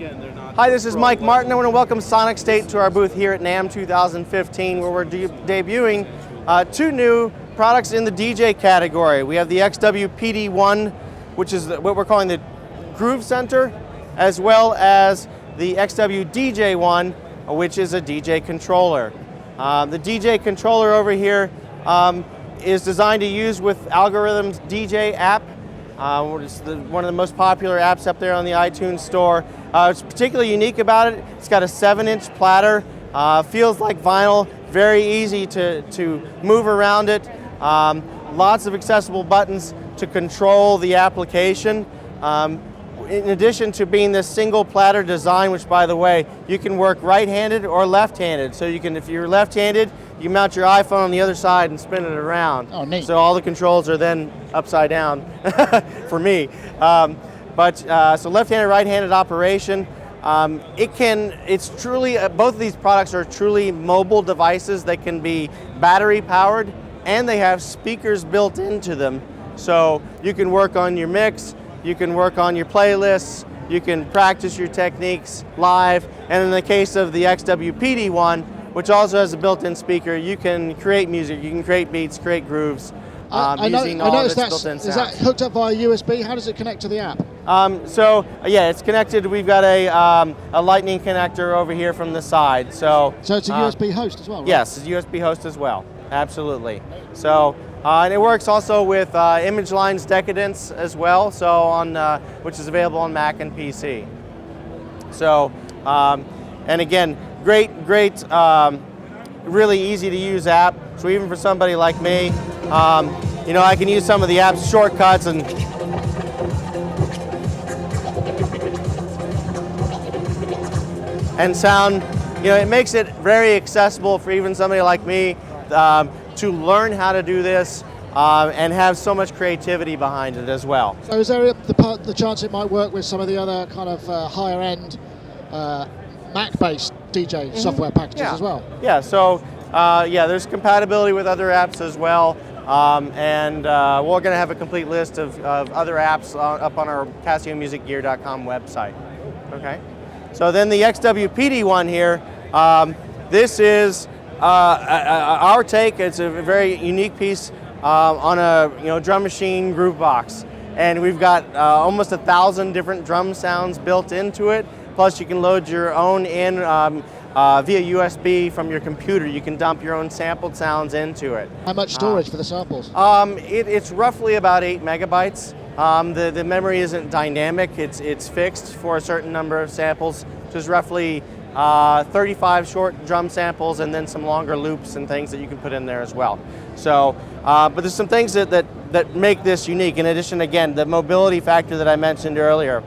Hi, this is Mike Martin. I want to welcome Sonic State to our booth here at NAMM 2015, where we're debuting two new products in the DJ category. We have the XW-PD1, which is what we're calling the Groove Center, as well as the XW-DJ1, which is a DJ controller. The DJ controller over here is designed to use with Algorithm's DJ app. It's one of the most popular apps up there on the iTunes store. What's particularly unique about it, it's got a 7-inch platter, feels like vinyl, very easy to move around it, lots of accessible buttons to control the application. In addition to being this single platter design, which by the way, you can work right-handed or left-handed. So you can, if you're left-handed, you mount your iPhone on the other side and spin it around. Oh, neat. So all the controls are then upside down for me. So left-handed, right-handed operation. It's truly, both of these products are truly mobile devices that can be battery powered, and they have speakers built into them. So you can work on your mix, you can work on your playlists, you can practice your techniques live, and in the case of the XW-PD1, which also has a built-in speaker, you can create music, you can create beats, create grooves, using all of its built-in sounds. Is that hooked up via USB? How does it connect to the app? Yeah, it's connected. We've got a lightning connector over here from the side. So it's a USB host as well, right? Yes, it's a USB host as well, absolutely. So, and it works also with Image Line's Decadence as well, so on which is available on Mac and PC. So, and again, great, really easy to use app. So even for somebody like me, I can use some of the app's shortcuts and sound. It makes it very accessible for even somebody like me to learn how to do this and have so much creativity behind it as well. So is there the chance it might work with some of the other kind of higher end Mac-based DJ software packages as well? Yeah, so there's compatibility with other apps as well, and we're going to have a complete list of other apps up on our CasioMusicGear.com website. Okay, so then the XW-PD1 here, this is our take. It's a very unique piece on a drum machine groove box, and we've got almost 1,000 different drum sounds built into it. Plus, you can load your own in via USB from your computer. You can dump your own sampled sounds into it. How much storage for the samples? It's roughly about 8 megabytes. The memory isn't dynamic. It's fixed for a certain number of samples, which is roughly 35 short drum samples and then some longer loops and things that you can put in there as well. So, but there's some things that make this unique. In addition, again, the mobility factor that I mentioned earlier.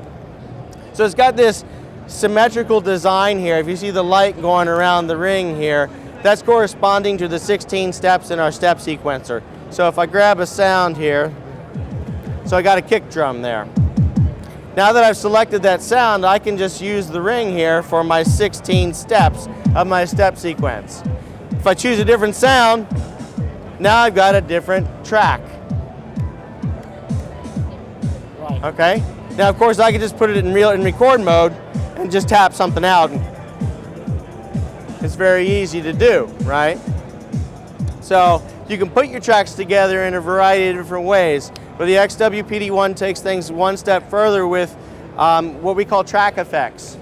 So it's got this symmetrical design here. If you see the light going around the ring here, that's corresponding to the 16 steps in our step sequencer. So if I grab a sound here, so I got a kick drum there. Now that I've selected that sound, I can just use the ring here for my 16 steps of my step sequence. If I choose a different sound, now I've got a different track. Right. Okay? Now of course I can just put it in record mode and just tap something out. It's very easy to do, right? So you can put your tracks together in a variety of different ways, but the XW-PD1 takes things one step further with what we call track effects.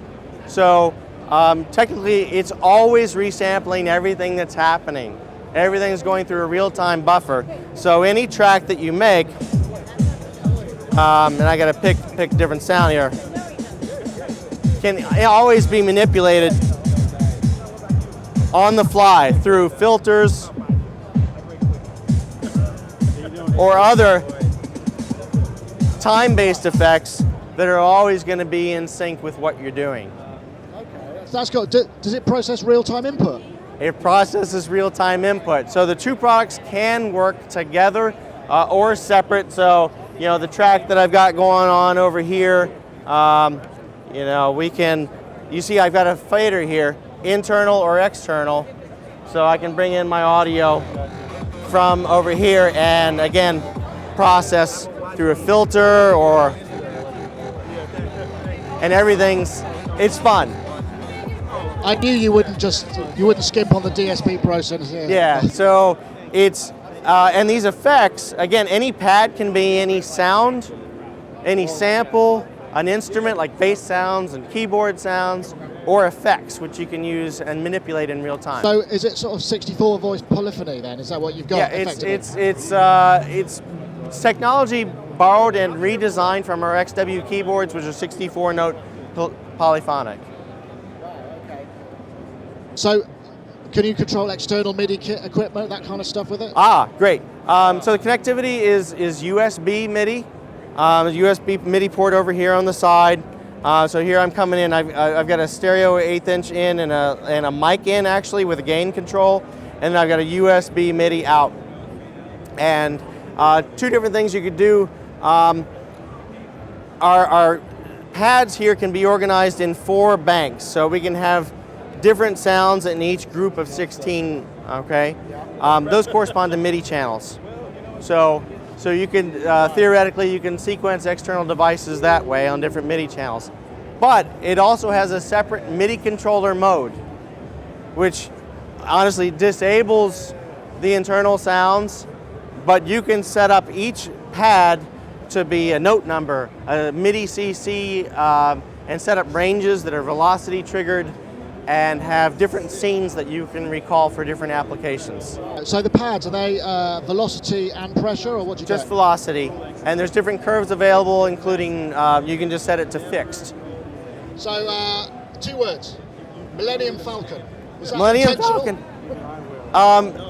So technically it's always resampling everything that's happening. Everything's going through a real-time buffer. So any track that you make, and I gotta pick a different sound here, can always be manipulated on the fly through filters or other time-based effects that are always going to be in sync with what you're doing. Okay, that's good. Does it process real-time input? It processes real-time input. So the two products can work together or separate. So the track that I've got going on over here, we can, you see I've got a fader here, internal or external, so I can bring in my audio from over here and again process through a filter and everything's It's fun. I knew you wouldn't skimp on the DSP process here. Yeah, so it's, and these effects, again, any pad can be any sound, any sample, an instrument like bass sounds and keyboard sounds, or effects, which you can use and manipulate in real time. So is it sort of 64 voice polyphony then? Is that what you've got? Yeah, it's technology borrowed and redesigned from our XW keyboards, which are 64 note polyphonic. So can you control external MIDI equipment, that kind of stuff with it? Ah, great. So the connectivity is USB MIDI. USB MIDI port over here on the side. So here I'm coming in, I've got a stereo 1/8 inch in and a mic in actually with a gain control, and then I've got a USB MIDI out. And two different things you could do. Our pads here can be organized in 4 banks, so we can have different sounds in each group of 16, okay? Those correspond to MIDI channels. So you can, theoretically, you can sequence external devices that way on different MIDI channels. But it also has a separate MIDI controller mode, which honestly disables the internal sounds, but you can set up each pad to be a note number, a MIDI CC, and set up ranges that are velocity triggered and have different scenes that you can recall for different applications. So the pads, are they velocity and pressure, or what do you Just get? velocity. And there's different curves available, including you can just set it to fixed. So 2 words, Millennium Falcon. Was that Millennium intentional? Falcon.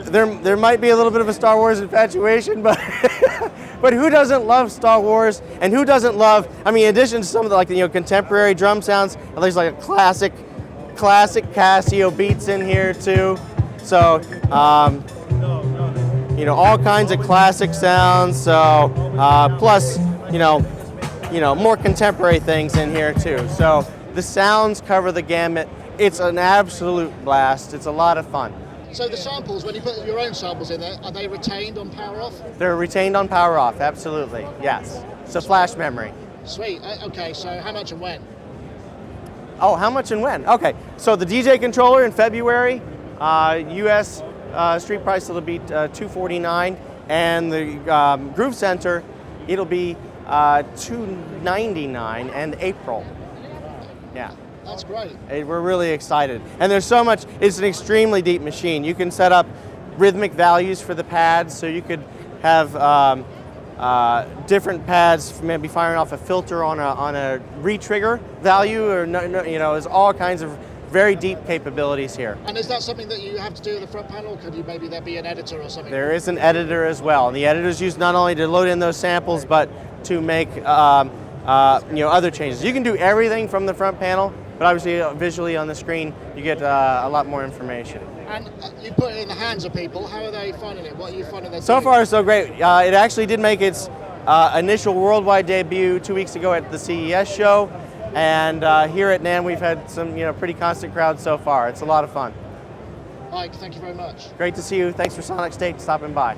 There might be a little bit of a Star Wars infatuation, but but who doesn't love Star Wars? And who doesn't love, I mean, in addition to some of the contemporary drum sounds, there's like a classic Casio beats in here too. So all kinds of classic sounds. So plus more contemporary things in here too. So the sounds cover the gamut. It's an absolute blast. It's a lot of fun. So the samples, when you put your own samples in there, are they retained on power off? They're retained on power off, absolutely, yes. So flash memory. Sweet, okay, so how much and when? Oh, how much and when? Okay, so the DJ controller in February, US street price will be $249, and the Groove Center, it'll be $299 in April. Yeah. That's great. We're really excited. And there's so much, it's an extremely deep machine. You can set up rhythmic values for the pads, so you could have different pads maybe firing off a filter on a re-trigger value, or there's all kinds of very deep capabilities here. And is that something that you have to do with the front panel? Could you maybe there be an editor or something? There is an editor as well. And the editor is used not only to load in those samples, but to make other changes. You can do everything from the front panel, but obviously visually on the screen you get a lot more information. And you put it in the hands of people. How are they finding it? What are you finding they're So doing? far so great. It actually did make its initial worldwide debut 2 weeks ago at the CES show, and here at NAMM we've had some pretty constant crowds so far. It's a lot of fun. Mike, thank you very much. Great to see you. Thanks for Sonic State stopping by.